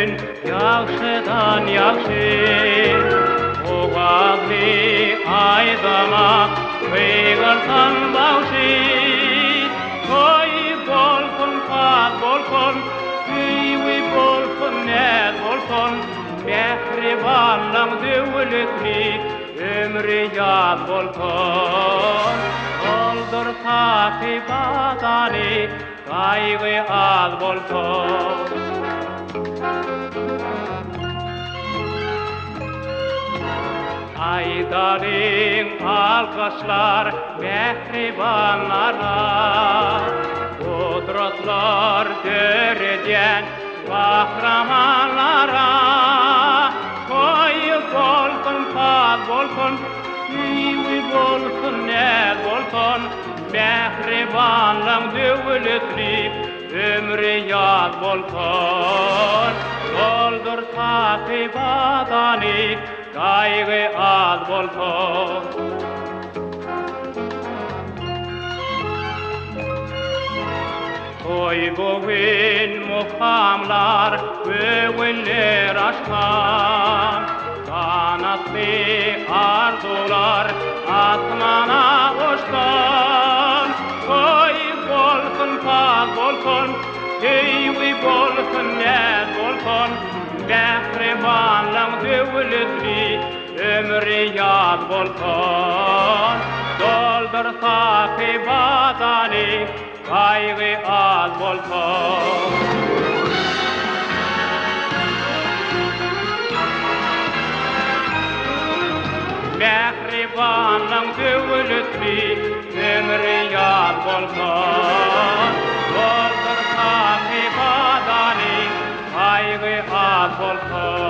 bugün yaxşıdan yaxşı Oğazlı aydama kıygırtan bağışı Toy bolsun, pak bolsun, hüyvi bolsun, net bolsun Mehribanlığın dövlütni ömrü yad bolsun Oldur takı badani kaygı az bolsun Aydarın alkışlar mehribanlara Kudretler göreceğin kahramanlara Koy bolsun, pak bolsun, hüyvi bolsun, net bolsun Mehribanlığın dövlütni ömrü yad bolsun Doldur takı badani kaygı az bolsun Toy bugün muhamlar böğüller aşkan Kanatlı arzular asmana uçtan Toy bolsun, pak bolsun, hüyvi bolsun, net bolsun Mehribanlığın dövlütni ömrü yad bolsun Doldur takı badani kaygı az bolsun Mehribanlığın dövlütni ömrü yad bolsun Doldur takı badani kaygı az bolsun